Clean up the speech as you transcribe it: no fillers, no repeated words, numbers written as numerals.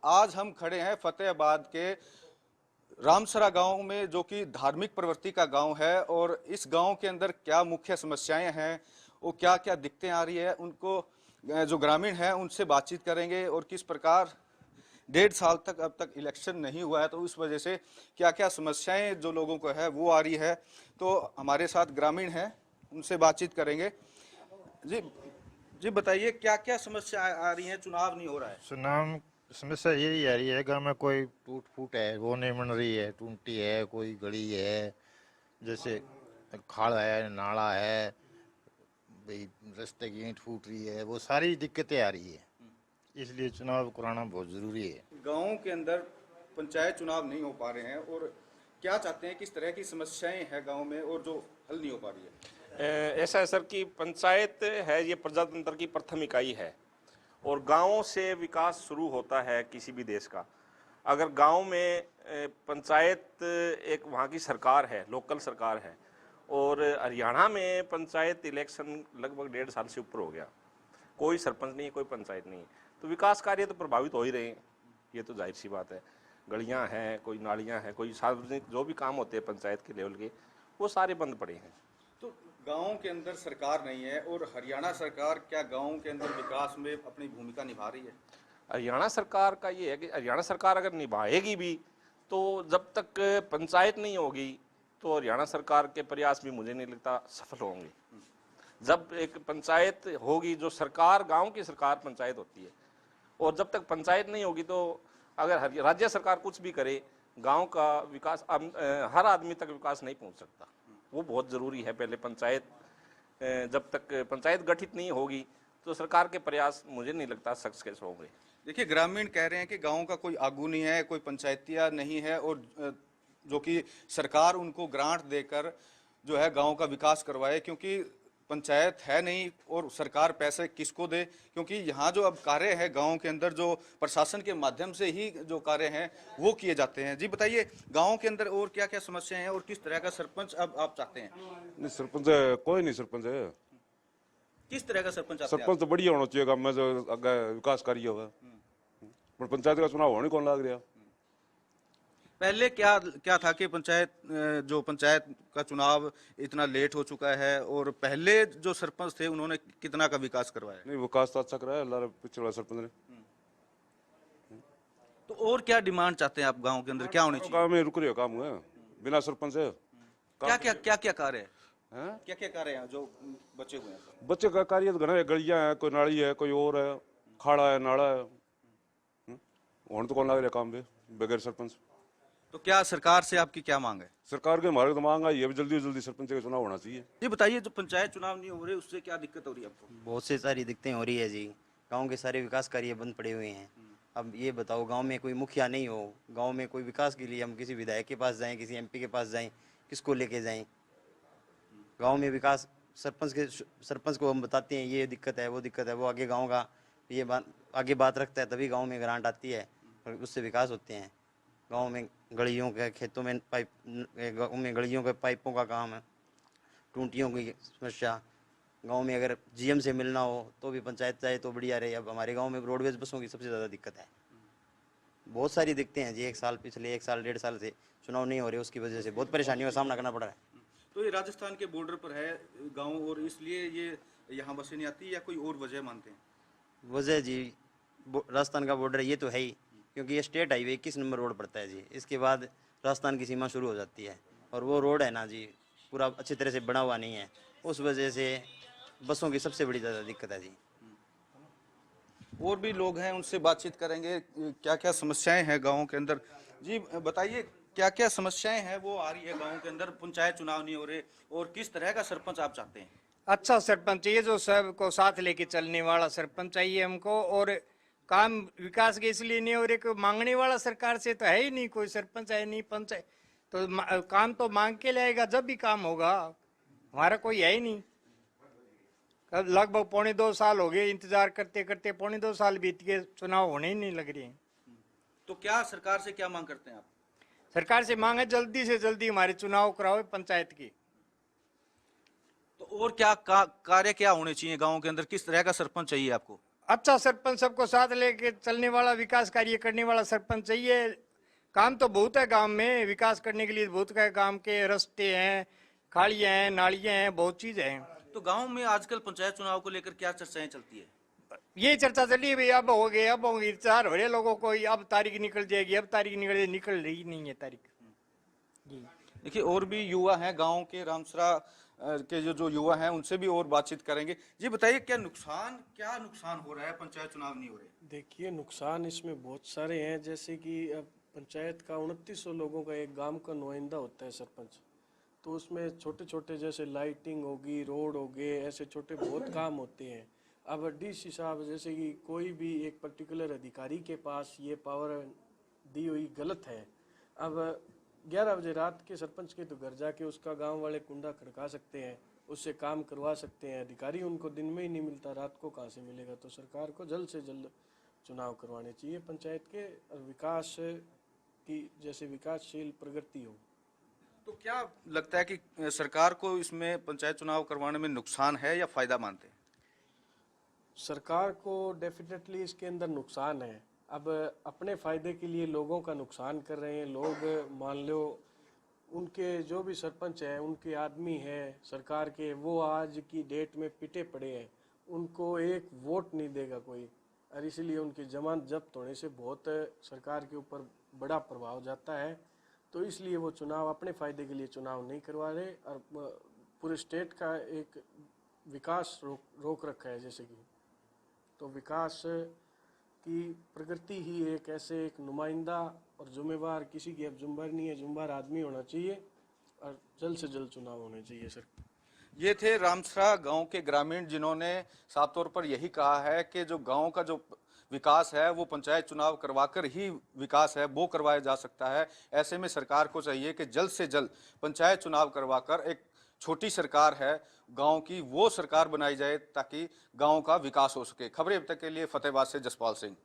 आज हम खड़े हैं फतेहाबाद के रामसरा गांव में, जो कि धार्मिक प्रवृत्ति का गांव है। और इस गांव के अंदर क्या मुख्य समस्याएं हैं, वो क्या क्या दिक्कतें आ रही है, उनको जो ग्रामीण हैं उनसे बातचीत करेंगे। और किस प्रकार 1.5 साल तक अब तक इलेक्शन नहीं हुआ है, तो उस वजह से क्या क्या समस्याएं जो लोगों को है वो आ रही है। तो हमारे साथ ग्रामीण हैं, उनसे बातचीत करेंगे। जी जी बताइए, क्या क्या समस्या आ रही है? चुनाव नहीं हो रहा है। सुनाम समस्या यही आ रही है गाँव में, कोई टूट फूट है वो नहीं बन रही है, टूटी है, कोई गली है, जैसे खाड़ है, नाला है, भाई रास्ते की ईंट फूट रही है, वो सारी दिक्कतें आ रही है। इसलिए चुनाव कराना बहुत ज़रूरी है। गाँव के अंदर पंचायत चुनाव नहीं हो पा रहे हैं, और क्या चाहते हैं, किस तरह की समस्याएं हैं गाँव में और जो हल नहीं हो पा रही है? ऐसा है सर कि पंचायत है, ये प्रजातंत्र की प्रथम इकाई है और गांवों से विकास शुरू होता है किसी भी देश का। अगर गांव में पंचायत एक वहाँ की सरकार है, लोकल सरकार है, और हरियाणा में पंचायत इलेक्शन लगभग 1.5 साल से ऊपर हो गया, कोई सरपंच नहीं है, कोई पंचायत नहीं है, तो विकास कार्य तो प्रभावित हो ही रहे हैं। ये तो जाहिर सी बात है। गलियाँ हैं, कोई नालियाँ हैं, कोई सार्वजनिक जो भी काम होते हैं पंचायत के लेवल के, वो सारे बंद पड़े हैं। तो गाँव के अंदर सरकार नहीं है, और हरियाणा सरकार क्या गाँव के अंदर विकास में अपनी भूमिका निभा रही है? हरियाणा सरकार का ये है कि हरियाणा सरकार अगर निभाएगी भी, तो जब तक पंचायत नहीं होगी तो हरियाणा सरकार के प्रयास भी मुझे नहीं लगता सफल होंगे। जब एक पंचायत होगी, जो सरकार गांव की सरकार पंचायत होती है, और जब तक पंचायत नहीं होगी तो अगर राज्य सरकार कुछ भी करे, गांव का विकास हर आदमी तक विकास नहीं पहुंच सकता। वो बहुत ज़रूरी है। पहले पंचायत, जब तक पंचायत गठित नहीं होगी तो सरकार के प्रयास मुझे नहीं लगता सक्सेस होंगे। देखिए, ग्रामीण कह रहे हैं कि गांव का कोई आगू नहीं है, कोई पंचायतिया नहीं है, और जो कि सरकार उनको ग्रांट देकर जो है गांव का विकास करवाए, क्योंकि पंचायत है नहीं और सरकार पैसे किसको दे। क्योंकि यहाँ जो अब कार्य है गांव के अंदर, जो प्रशासन के माध्यम से ही जो कार्य हैं वो किए जाते हैं। जी बताइए, गांव के अंदर और क्या क्या समस्याएं हैं और किस तरह का सरपंच अब आप चाहते हैं? नहीं, सरपंच कोई नहीं। सरपंच है, किस तरह का सरपंच चाहते हैं सरपंच तो बढ़िया होना चाहिए गाँव में, जो आगे विकास कार्य होगा। पर पंचायत का चुनाव होने कौन लाग रहा? पहले क्या क्या था कि पंचायत का चुनाव इतना लेट हो चुका है, और पहले जो सरपंच थे उन्होंने कितना का विकास करवाया? नहीं, विकास तो अच्छा कराया अल्लाह पिछले वाला सरपंच ने। तो और क्या डिमांड चाहते हैं आप गांव के अंदर, क्या होनी चाहिए? गाँव में रुक रहे काम है बिना सरपंच है। क्या कार्य है? हैं? क्या कार्य हैं जो बचे हुए हैं? बच्चे का कार्य तो घना है, गलियां है, कोई नाली है, कोई और है, खाड़ा है, नाला है। होने तो कौन लाग रहा काम पे बगैर सरपंच? तो क्या सरकार से आपकी क्या मांग है? सरकार के हमारे तो मांग आई है, जल्दी जल्दी सरपंच का चुनाव होना चाहिए। ये बताइए, जो पंचायत चुनाव नहीं हो रहे उससे क्या दिक्कत हो रही है आपको? बहुत से सारी दिक्कतें हो रही है जी। गांव के सारे विकास कार्य बंद पड़े हुए हैं। अब ये बताओ, गांव में कोई मुखिया नहीं हो, गांव में कोई विकास के लिए हम किसी विधायक के पास जाएं, किसी एमपी के पास जाएं, किसको लेके जाएं? गांव में विकास सरपंच को हम बताते हैं ये दिक्कत है, वो दिक्कत है, वो आगे गाँव का आगे बात रखता है, तभी गाँव में ग्रांट आती है और उससे विकास होते हैं। गांव में गलियों के, खेतों में पाइप, गाँव में गलियों के पाइपों का काम है, टूटियों की समस्या। गांव में अगर जीएम से मिलना हो तो भी पंचायत चाहे तो बढ़िया रहे। अब हमारे गांव में रोडवेज बसों की सबसे ज़्यादा दिक्कत है। बहुत सारी दिक्कतें हैं जी। पिछले 1 साल 1.5 साल से चुनाव नहीं हो रहे, उसकी वजह से बहुत परेशानियों का सामना करना पड़ रहा है। तो ये राजस्थान के बॉर्डर पर है गांव, और इसलिए ये यहाँ बसें नहीं आती, या कोई और वजह मानते हैं? वजह जी, राजस्थान का बॉर्डर ये तो है ही, क्योंकि ये स्टेट हाईवे 21 नंबर रोड पड़ता है जी। इसके बाद राजस्थान की सीमा शुरू हो जाती है, और वो रोड है ना जी, पूरा अच्छी तरह से बना हुआ नहीं है। उस वजह से बसों की सबसे बड़ी ज़्यादा दिक्कत है जी। और भी लोग हैं, उनसे बातचीत करेंगे, क्या क्या समस्याएं हैं गाँव के अंदर। जी बताइए, क्या क्या समस्याएं हैं वो आ रही है गाँव के अंदर? पंचायत चुनाव नहीं हो रहे, और किस तरह का सरपंच आप चाहते हैं? अच्छा सरपंच चाहिए, जो सबको साथ लेके चलने वाला सरपंच चाहिए हमको। और काम विकास के इसलिए नहीं हो रहे कि मांगने वाला सरकार से तो है ही नहीं, कोई सरपंच है नहीं, पंचायत तो काम तो मांग के लाएगा जब भी काम होगा। हमारा कोई है ही नहीं। लगभग 1.25 साल हो गए इंतजार करते करते, 1.25 साल बीत गए, चुनाव होने ही नहीं लग रहे हैं। तो क्या सरकार से क्या मांग करते हैं आप? सरकार से मांग है जल्दी से जल्दी हमारे चुनाव कराओ पंचायत की। तो और क्या कार्य क्या होने चाहिए गाँव के अंदर? किस तरह का सरपंच चाहिए आपको? अच्छा सरपंच, सबको साथ लेके चलने वाला, विकास कार्य करने वाला सरपंच चाहिए। काम तो बहुत है गांव में, विकास करने के लिए बहुत है। गांव के रास्ते हैं, खाड़ियां हैं, नालियां हैं, बहुत चीज है। तो गांव में आजकल पंचायत चुनाव को लेकर क्या चर्चाएं चलती है? ये चर्चा चली भाई, अब हो गए, अब होंगे, चार हो रहे लोगों को, अब तारीख निकल जाएगी, अब तारीख निकल रही नहीं है तारीख जी। देखिए, और भी युवा हैं गांव के, रामसरा के जो युवा हैं उनसे भी और बातचीत करेंगे। जी बताइए, क्या नुकसान हो रहा है, पंचायत चुनाव नहीं हो रहे? देखिए, नुकसान इसमें बहुत सारे हैं। जैसे कि अब पंचायत का 2900 लोगों का एक गांव का नुमाइंदा होता है सरपंच, तो उसमें छोटे छोटे जैसे लाइटिंग होगी, रोड हो गए, ऐसे छोटे बहुत काम होते हैं। अब डीसी साहब जैसे कि कोई भी एक पर्टिकुलर अधिकारी के पास ये पावर दी हुई गलत है। अब 11 बजे रात के सरपंच के तो घर जाके उसका गांव वाले कुंडा खड़का सकते हैं, उससे काम करवा सकते हैं। अधिकारी उनको दिन में ही नहीं मिलता, रात को कहाँ से मिलेगा? तो सरकार को जल्द से जल्द चुनाव करवाने चाहिए पंचायत के, और विकास की जैसे विकासशील प्रगति हो। तो क्या लगता है कि सरकार को इसमें पंचायत चुनाव करवाने में नुकसान है या फायदा मानते हैं? सरकार को डेफिनेटली इसके अंदर नुकसान है। अब अपने फायदे के लिए लोगों का नुकसान कर रहे हैं लोग। मान लो उनके जो भी सरपंच हैं, उनके आदमी हैं सरकार के, वो आज की डेट में पिटे पड़े हैं, उनको एक वोट नहीं देगा कोई, और इसीलिए उनकी जमानत जब्त होने से बहुत सरकार के ऊपर बड़ा प्रभाव जाता है। तो इसलिए वो चुनाव अपने फायदे के लिए चुनाव नहीं करवा रहे, और पूरे स्टेट का एक विकास रोक रखा है। जैसे कि तो विकास की प्रगति ही एक ऐसे एक नुमाइंदा और जिम्मेवार, किसी की अब जुम्मेवार नहीं है, जुम्मेवार आदमी होना चाहिए, और जल्द से जल्द चुनाव होने चाहिए सर। ये थे रामसरा गांव के ग्रामीण, जिन्होंने साफ तौर पर यही कहा है कि जो गांव का जो विकास है वो पंचायत चुनाव करवाकर ही विकास है वो करवाया जा सकता है। ऐसे में सरकार को चाहिए कि जल्द से जल्द पंचायत चुनाव करवाकर एक छोटी सरकार है गांव की, वो सरकार बनाई जाए ताकि गांव का विकास हो सके। खबरें अब तक के लिए फतेहाबाद से जसपाल सिंह।